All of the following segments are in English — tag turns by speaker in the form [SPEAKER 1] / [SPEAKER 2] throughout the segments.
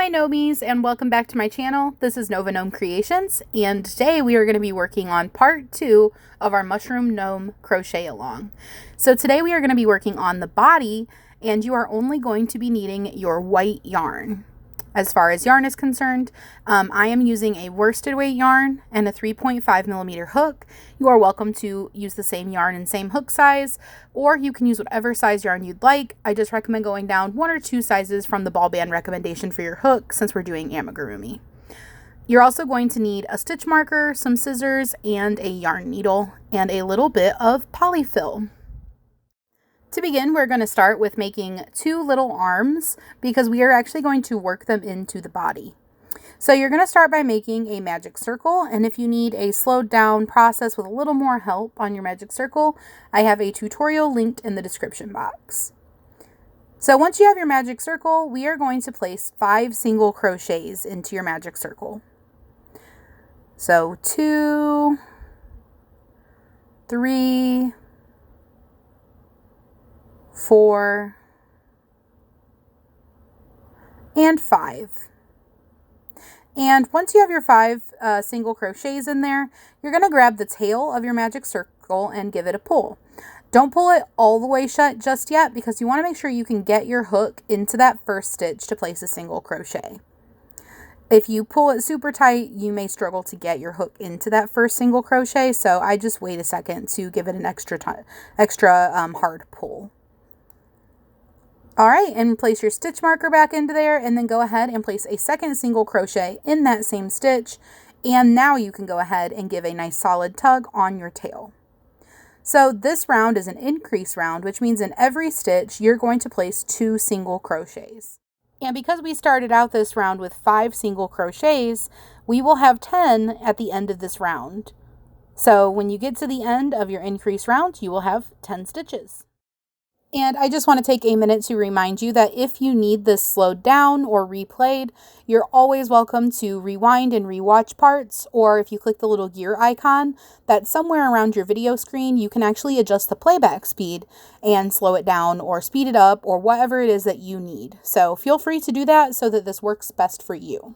[SPEAKER 1] Hi Gnomies, and welcome back to my channel. This is Nova Gnome Creations, and today we are going to be working on part 2 of our Mushroom Gnome Crochet Along. So today we are going to be working on the body, and you are only going to be needing your white yarn. As far as yarn is concerned, I am using a worsted weight yarn and a 3.5mm hook. You are welcome to use the same yarn and same hook size, or you can use whatever size yarn you'd like. I just recommend going down 1 or 2 sizes from the ball band recommendation for your hook since we're doing amigurumi. You're also going to need a stitch marker, some scissors, and a yarn needle, and a little bit of polyfill. To begin, we're going to start with making 2 little arms because we are actually going to work them into the body. So you're going to start by making a magic circle, and if you need a slowed down process with a little more help on your magic circle, I have a tutorial linked in the description box. So once you have your magic circle, we are going to place 5 single crochets into your magic circle. So 2, 3, 4, and 5. And once you have your 5 single crochets in there, you're going to grab the tail of your magic circle and give it a pull. Don't pull it all the way shut just yet because you want to make sure you can get your hook into that first stitch to place a single crochet. If you pull it super tight, you may struggle to get your hook into that first single crochet, so I just wait a second to give it an extra hard pull. All right, and place your stitch marker back into there, and then go ahead and place a second single crochet in that same stitch. And now you can go ahead and give a nice solid tug on your tail. So this round is an increase round, which means in every stitch, you're going to place 2 single crochets. And because we started out this round with 5 single crochets, we will have 10 at the end of this round. So when you get to the end of your increase round, you will have 10 stitches. And I just want to take a minute to remind you that if you need this slowed down or replayed, you're always welcome to rewind and rewatch parts, or if you click the little gear icon that's somewhere around your video screen, you can actually adjust the playback speed and slow it down or speed it up or whatever it is that you need. So feel free to do that so that this works best for you.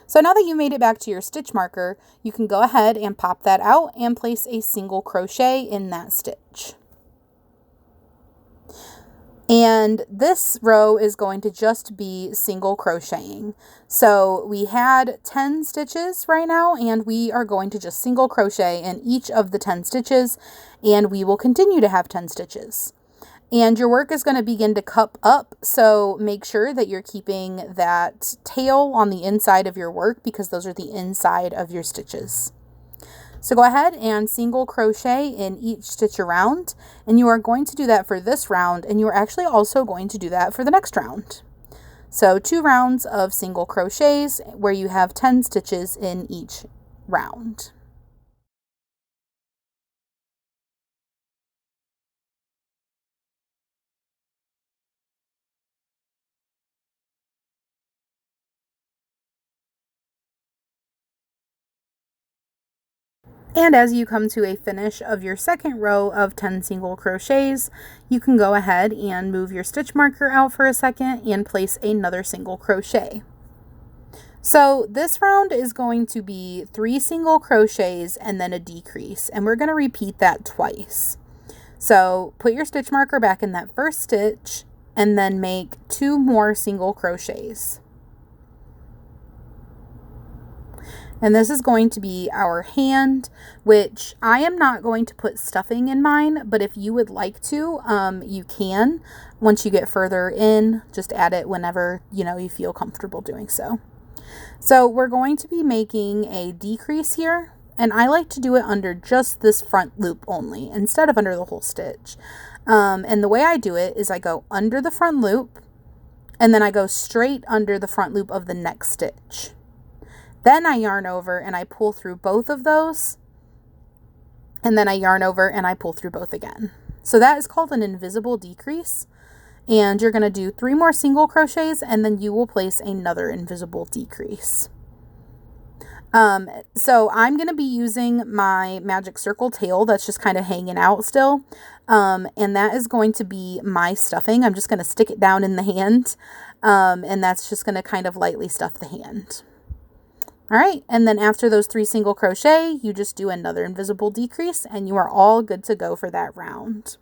[SPEAKER 1] So now that you made it back to your stitch marker, you can go ahead and pop that out and place a single crochet in that stitch. And this row is going to just be single crocheting. So we had 10 stitches right now, and we are going to just single crochet in each of the 10 stitches, and we will continue to have 10 stitches. And your work is going to begin to cup up, so make sure that you're keeping that tail on the inside of your work because those are the inside of your stitches. So go ahead and single crochet in each stitch around, and you are going to do that for this round, and you are actually also going to do that for the next round. So 2 rounds of single crochets where you have 10 stitches in each round. And as you come to a finish of your second row of 10 single crochets, you can go ahead and move your stitch marker out for a second and place another single crochet. So this round is going to be 3 single crochets and then a decrease, and we're going to repeat that twice. So put your stitch marker back in that first stitch and then make 2 more single crochets. And this is going to be our hand, which I am not going to put stuffing in mine, but if you would like to, you can. Once you get further in, just add it whenever, you feel comfortable doing so. So we're going to be making a decrease here, and I like to do it under just this front loop only, instead of under the whole stitch. And the way I do it is I go under the front loop, and then I go straight under the front loop of the next stitch. Then I yarn over and I pull through both of those, and then I yarn over and I pull through both again. So that is called an invisible decrease, and you're going to do 3 more single crochets and then you will place another invisible decrease. So I'm going to be using my magic circle tail that's just kind of hanging out still. And that is going to be my stuffing. I'm just going to stick it down in the hand. And that's just going to kind of lightly stuff the hand. All right, and then after those 3 single crochet, you just do another invisible decrease and you are all good to go for that round.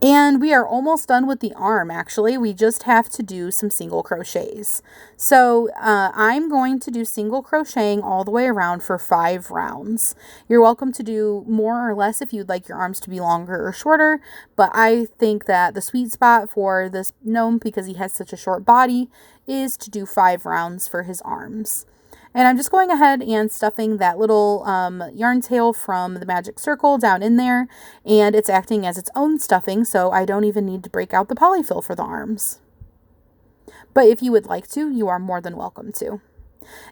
[SPEAKER 1] And we are almost done with the arm, actually. We just have to do some single crochets. So I'm going to do single crocheting all the way around for 5 rounds. You're welcome to do more or less if you'd like your arms to be longer or shorter, but I think that the sweet spot for this gnome, because he has such a short body, is to do 5 rounds for his arms. And I'm just going ahead and stuffing that little yarn tail from the magic circle down in there, and it's acting as its own stuffing, so I don't even need to break out the polyfill for the arms. But if you would like to, you are more than welcome to.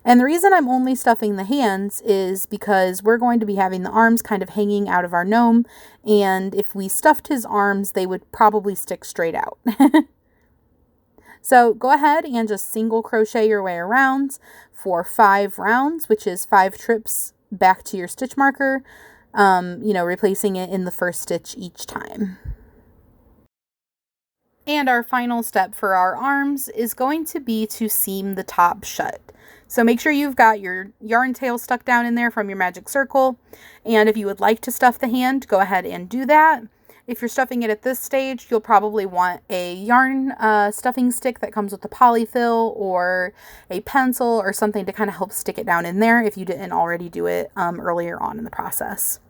[SPEAKER 1] And the reason I'm only stuffing the hands is because we're going to be having the arms kind of hanging out of our gnome, and if we stuffed his arms, they would probably stick straight out. So go ahead and just single crochet your way around for 5 rounds, which is 5 trips back to your stitch marker, replacing it in the first stitch each time. And our final step for our arms is going to be to seam the top shut. So make sure you've got your yarn tail stuck down in there from your magic circle. And if you would like to stuff the hand, go ahead and do that. If you're stuffing it at this stage, you'll probably want a yarn stuffing stick that comes with a polyfill or a pencil or something to kind of help stick it down in there if you didn't already do it earlier on in the process.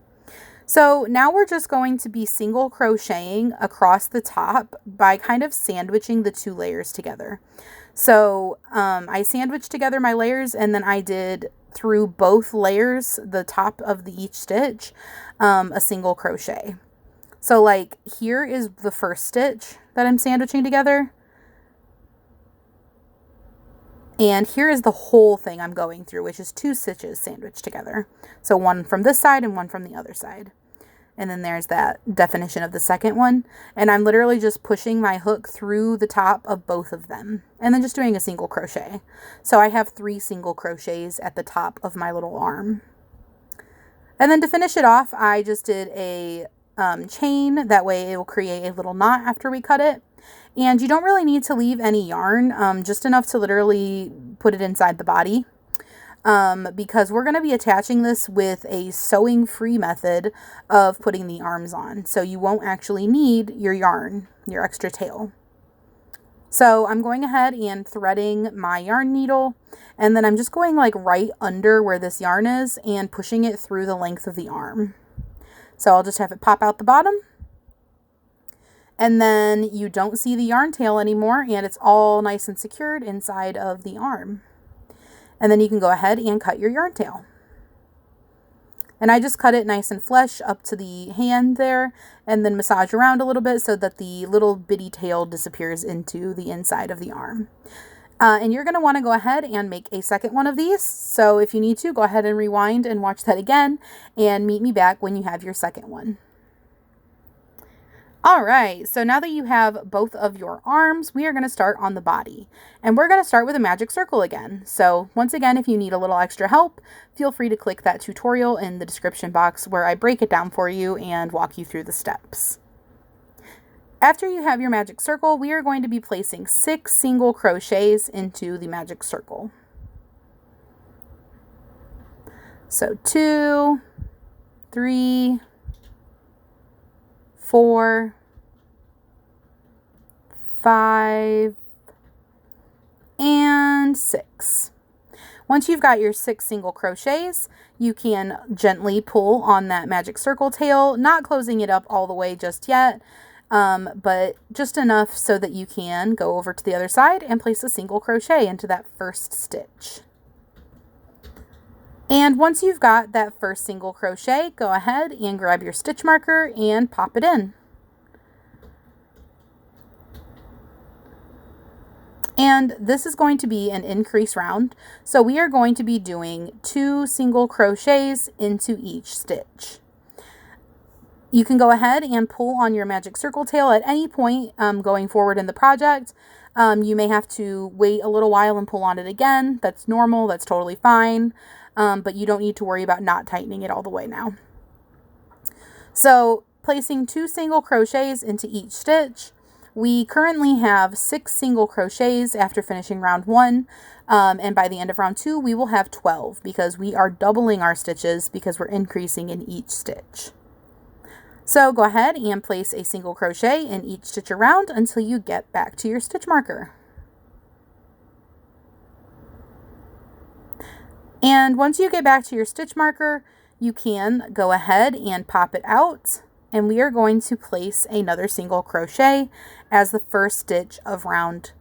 [SPEAKER 1] So now we're just going to be single crocheting across the top by kind of sandwiching the 2 layers together. So I sandwiched together my layers, and then I did through both layers, the top of each stitch, a single crochet. So like here is the first stitch that I'm sandwiching together. And here is the whole thing I'm going through, which is 2 stitches sandwiched together. So one from this side and one from the other side. And then there's that definition of the second one. And I'm literally just pushing my hook through the top of both of them. And then just doing a single crochet. So I have 3 single crochets at the top of my little arm. And then to finish it off, I just did a chain. That way it will create a little knot after we cut it. And you don't really need to leave any yarn, just enough to literally put it inside the body. Because we're going to be attaching this with a sewing free method of putting the arms on. So you won't actually need your yarn, your extra tail. So I'm going ahead and threading my yarn needle, and then I'm just going like right under where this yarn is and pushing it through the length of the arm. So I'll just have it pop out the bottom, and then you don't see the yarn tail anymore, and it's all nice and secured inside of the arm. And then you can go ahead and cut your yarn tail. And I just cut it nice and flush up to the hand there, and then massage around a little bit so that the little bitty tail disappears into the inside of the arm. And you're going to want to go ahead and make a second one of these. So if you need to, go ahead and rewind and watch that again and meet me back when you have your second one. All right, so now that you have both of your arms, we are going to start on the body. And we're going to start with a magic circle again. So once again, if you need a little extra help, feel free to click that tutorial in the description box where I break it down for you and walk you through the steps. After you have your magic circle, we are going to be placing 6 single crochets into the magic circle. So 2, 3, 4, 5, and 6. Once you've got your 6 single crochets, you can gently pull on that magic circle tail, not closing it up all the way just yet, but just enough so that you can go over to the other side and place a single crochet into that first stitch. And once you've got that first single crochet, go ahead and grab your stitch marker and pop it in. And this is going to be an increase round, so we are going to be doing 2 single crochets into each stitch. You can go ahead and pull on your magic circle tail at any point going forward in the project. You may have to wait a little while and pull on it again. That's normal. That's totally fine. But you don't need to worry about not tightening it all the way now. So placing 2 single crochets into each stitch, we currently have 6 single crochets after finishing round 1. And by the end of round 2, we will have 12 because we are doubling our stitches because we're increasing in each stitch. So go ahead and place a single crochet in each stitch around until you get back to your stitch marker. And once you get back to your stitch marker, you can go ahead and pop it out, and we are going to place another single crochet as the first stitch of round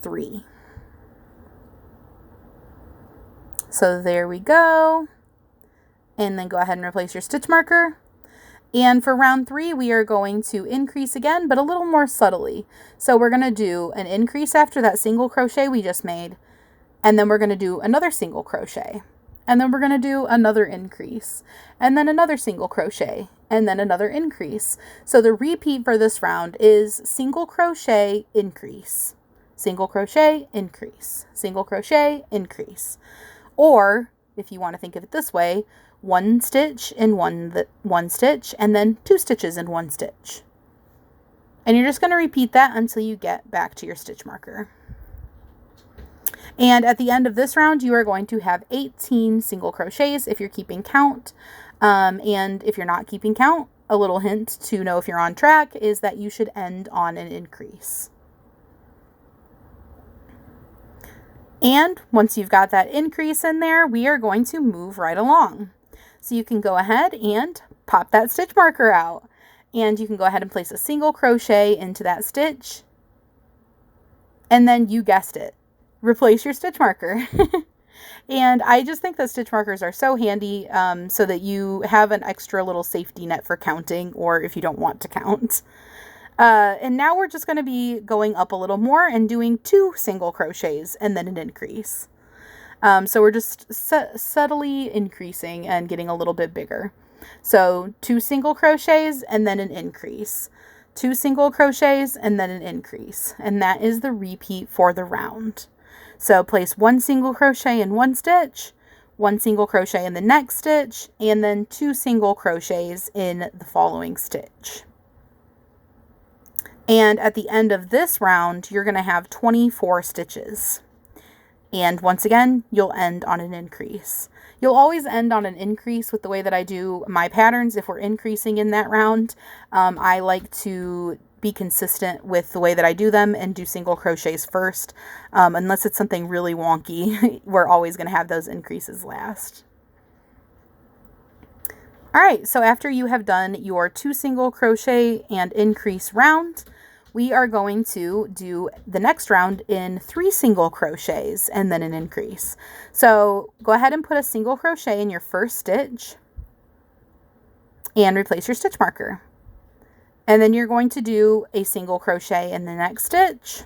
[SPEAKER 1] 3. So there we go. And then go ahead and replace your stitch marker. And for round 3, we are going to increase again, but a little more subtly. So we're going to do an increase after that single crochet we just made, and then we're going to do another single crochet, and then we're going to do another increase, and then another single crochet, and then another increase. So the repeat for this round is single crochet, increase, single crochet, increase, single crochet, increase. Or if you want to think of it this way, 1 stitch in one stitch, and then 2 stitches in 1 stitch. And you're just going to repeat that until you get back to your stitch marker. And at the end of this round, you are going to have 18 single crochets if you're keeping count. And if you're not keeping count, a little hint to know if you're on track is that you should end on an increase. And once you've got that increase in there, we are going to move right along. So you can go ahead and pop that stitch marker out, and you can go ahead and place a single crochet into that stitch, and then you guessed it, replace your stitch marker. And I just think that stitch markers are so handy, so that you have an extra little safety net for counting, or if you don't want to count. And now we're just going to be going up a little more and doing 2 single crochets and then an increase. So we're just subtly increasing and getting a little bit bigger. So 2 single crochets and then an increase. 2 single crochets and then an increase. And that is the repeat for the round. So place 1 single crochet in 1 stitch, 1 single crochet in the next stitch, and then 2 single crochets in the following stitch. And at the end of this round, you're going to have 24 stitches. And once again, you'll end on an increase. You'll always end on an increase with the way that I do my patterns. If we're increasing in that round, I like to be consistent with the way that I do them and do single crochets first. Unless it's something really wonky, we're always going to have those increases last. All right, so after you have done your 2 single crochet and increase round, we are going to do the next round in 3 single crochets and then an increase. So go ahead and put a single crochet in your first stitch and replace your stitch marker. And then you're going to do a single crochet in the next stitch,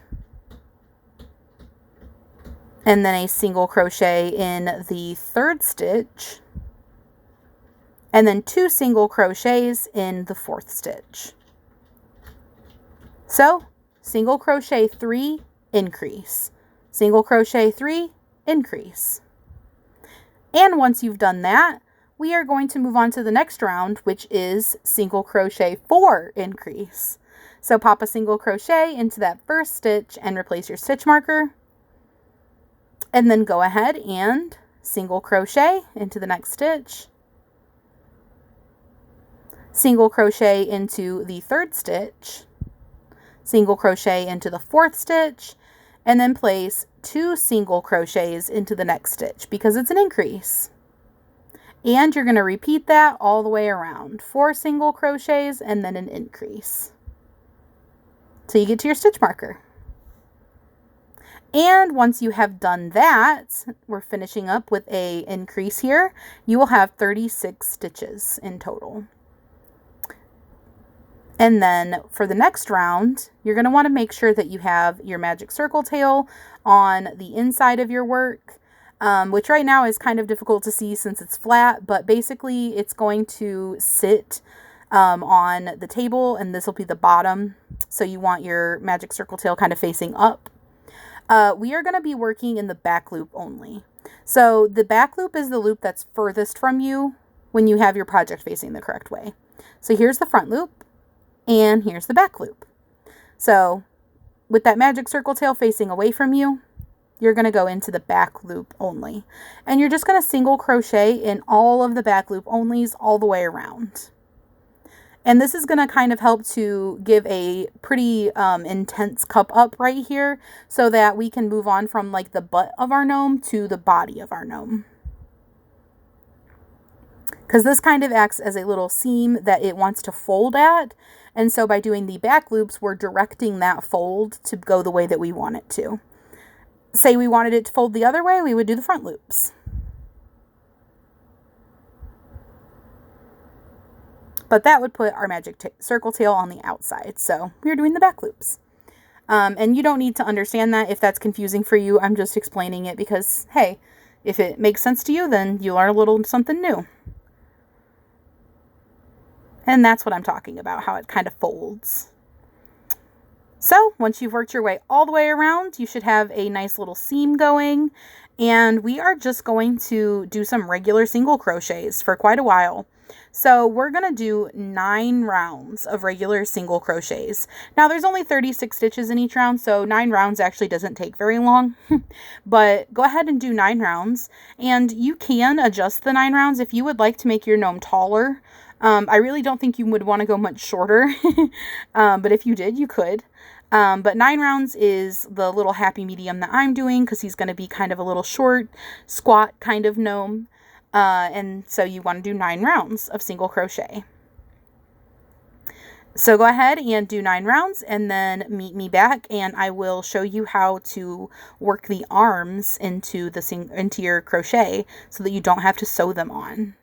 [SPEAKER 1] and then a single crochet in the 3rd stitch, and then 2 single crochets in the 4th stitch. So single crochet 3, increase, single crochet 3, increase. And once you've done that, we are going to move on to the next round, which is single crochet 4, increase. So pop a single crochet into that first stitch and replace your stitch marker. And then go ahead and single crochet into the next stitch, single crochet into the 3rd stitch, single crochet into the 4th stitch, and then place 2 single crochets into the next stitch because it's an increase. And you're going to repeat that all the way around. 4 single crochets and then an increase till you get to your stitch marker. And once you have done that, we're finishing up with a increase here. You will have 36 stitches in total. And then for the next round, you're going to want to make sure that you have your magic circle tail on the inside of your work, which right now is kind of difficult to see since it's flat, but basically it's going to sit on the table, and this will be the bottom. So you want your magic circle tail kind of facing up. We are going to be working in the back loop only. So the back loop is the loop that's furthest from you when you have your project facing the correct way. So here's the front loop, and here's the back loop. So with that magic circle tail facing away from you, you're going to go into the back loop only. And you're just going to single crochet in all of the back loop onlys all the way around. And this is going to kind of help to give a pretty intense cup up right here so that we can move on from like the butt of our gnome to the body of our gnome. Because this kind of acts as a little seam that it wants to fold at. And so by doing the back loops, we're directing that fold to go the way that we want it to. Say we wanted it to fold the other way, we would do the front loops. But that would put our magic circle tail on the outside. So we're doing the back loops. And you don't need to understand that if that's confusing for you. I'm just explaining it because, hey, if it makes sense to you, then you learn a little something new. And that's what I'm talking about, how it kind of folds. So once you've worked your way all the way around, you should have a nice little seam going. And we are just going to do some regular single crochets for quite a while. So we're going to do 9 rounds of regular single crochets. Now there's only 36 stitches in each round, so 9 rounds actually doesn't take very long. But go ahead and do 9 rounds. And you can adjust the 9 rounds if you would like to make your gnome taller. I really don't think you would want to go much shorter, but if you did, you could. But 9 rounds is the little happy medium that I'm doing because he's going to be kind of a little short, squat kind of gnome. And so you want to do 9 rounds of single crochet. So go ahead and do 9 rounds and then meet me back and I will show you how to work the arms into your crochet so that you don't have to sew them on.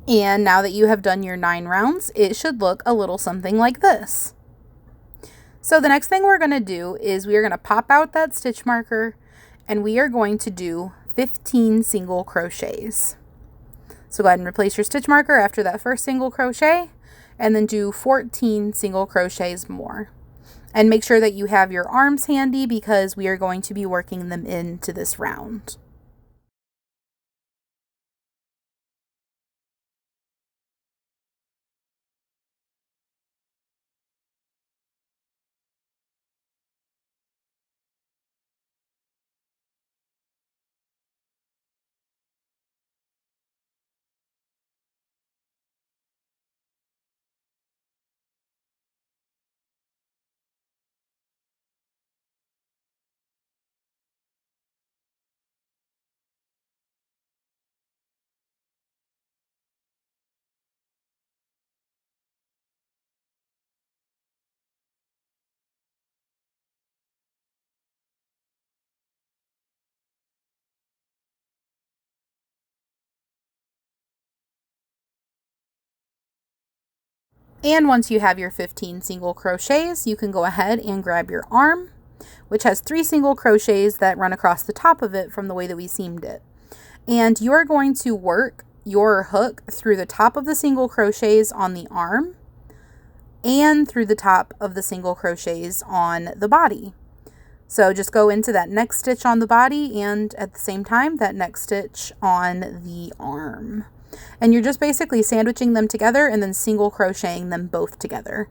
[SPEAKER 1] And now that you have done your 9 rounds, it should look a little something like this. So the next thing we're going to do is we are going to pop out that stitch marker and we are going to do 15 single crochets. So go ahead and replace your stitch marker after that first single crochet and then do 14 single crochets more. And make sure that you have your arms handy because we are going to be working them into this round. And once you have your 15 single crochets, you can go ahead and grab your arm, which has 3 single crochets that run across the top of it from the way that we seamed it. And you are going to work your hook through the top of the single crochets on the arm and through the top of the single crochets on the body. So just go into that next stitch on the body and at the same time that next stitch on the arm. And you're just basically sandwiching them together and then single crocheting them both together.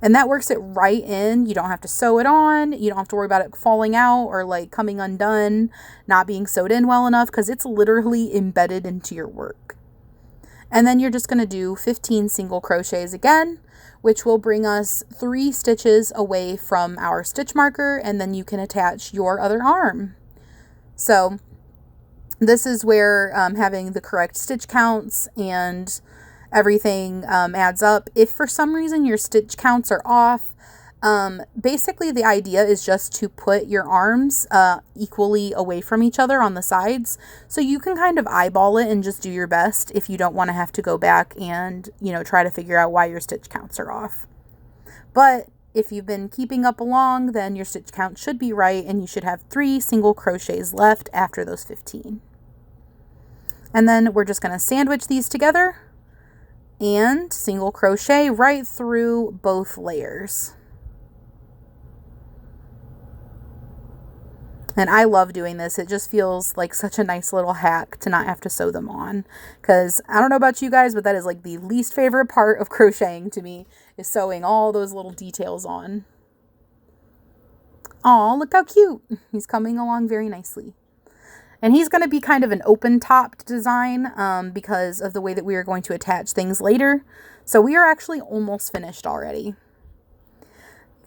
[SPEAKER 1] And that works it right in. You don't have to sew it on. You don't have to worry about it falling out or like coming undone, not being sewed in well enough because it's literally embedded into your work. And then you're just going to do 15 single crochets again, which will bring us 3 stitches away from our stitch marker, and then you can attach your other arm. So this is where having the correct stitch counts and everything adds up. If for some reason your stitch counts are off, basically the idea is just to put your arms equally away from each other on the sides. So you can kind of eyeball it and just do your best if you don't want to have to go back and, try to figure out why your stitch counts are off. But if you've been keeping up along, then your stitch count should be right, and you should have 3 single crochets left after those 15. And then we're just going to sandwich these together and single crochet right through both layers. And I love doing this. It just feels like such a nice little hack to not have to sew them on. Because I don't know about you guys, but that is like the least favorite part of crocheting to me, is sewing all those little details on. Aw, look how cute. He's coming along very nicely. And he's going to be kind of an open-topped design because of the way that we are going to attach things later. So we are actually almost finished already.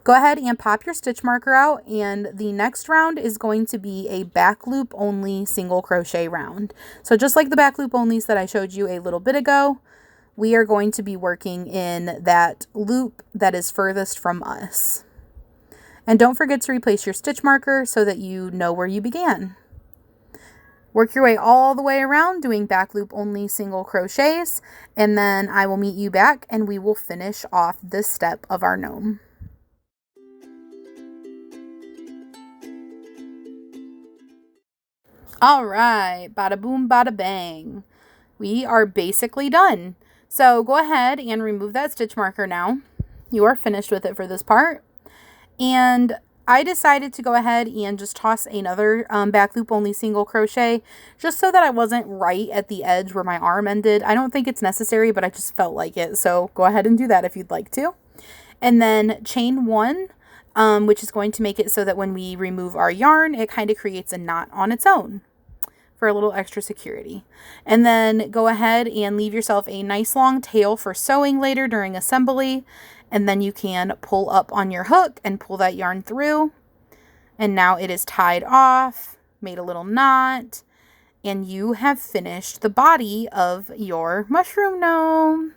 [SPEAKER 1] Go ahead and pop your stitch marker out, and the next round is going to be a back loop only single crochet round. So just like the back loop onlys that I showed you a little bit ago, we are going to be working in that loop that is furthest from us. And don't forget to replace your stitch marker so that you know where you began. Work your way all the way around doing back loop only single crochets, and then I will meet you back and we will finish off this step of our gnome. All right, bada boom, bada bang. We are basically done. So go ahead and remove that stitch marker now. You are finished with it for this part. And I decided to go ahead and just toss another back loop only single crochet, just so that I wasn't right at the edge where my arm ended. I don't think it's necessary, but I just felt like it. So go ahead and do that if you'd like to. And then chain 1, which is going to make it so that when we remove our yarn, it kind of creates a knot on its own for a little extra security. And then go ahead and leave yourself a nice long tail for sewing later during assembly. And then you can pull up on your hook and pull that yarn through. And now it is tied off, made a little knot, and you have finished the body of your mushroom gnome.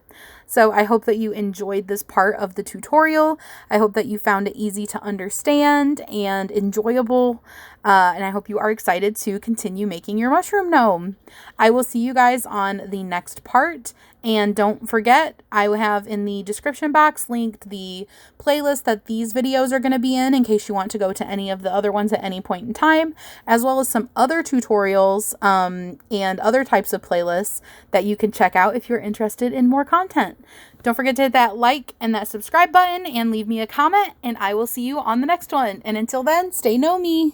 [SPEAKER 1] So I hope that you enjoyed this part of the tutorial. I hope that you found it easy to understand and enjoyable. And I hope you are excited to continue making your mushroom gnome. I will see you guys on the next part. And don't forget, I will have in the description box linked the playlist that these videos are going to be in case you want to go to any of the other ones at any point in time, as well as some other tutorials and other types of playlists that you can check out if you're interested in more content. Don't forget to hit that like and that subscribe button and leave me a comment, and I will see you on the next one. And until then, stay gnomey.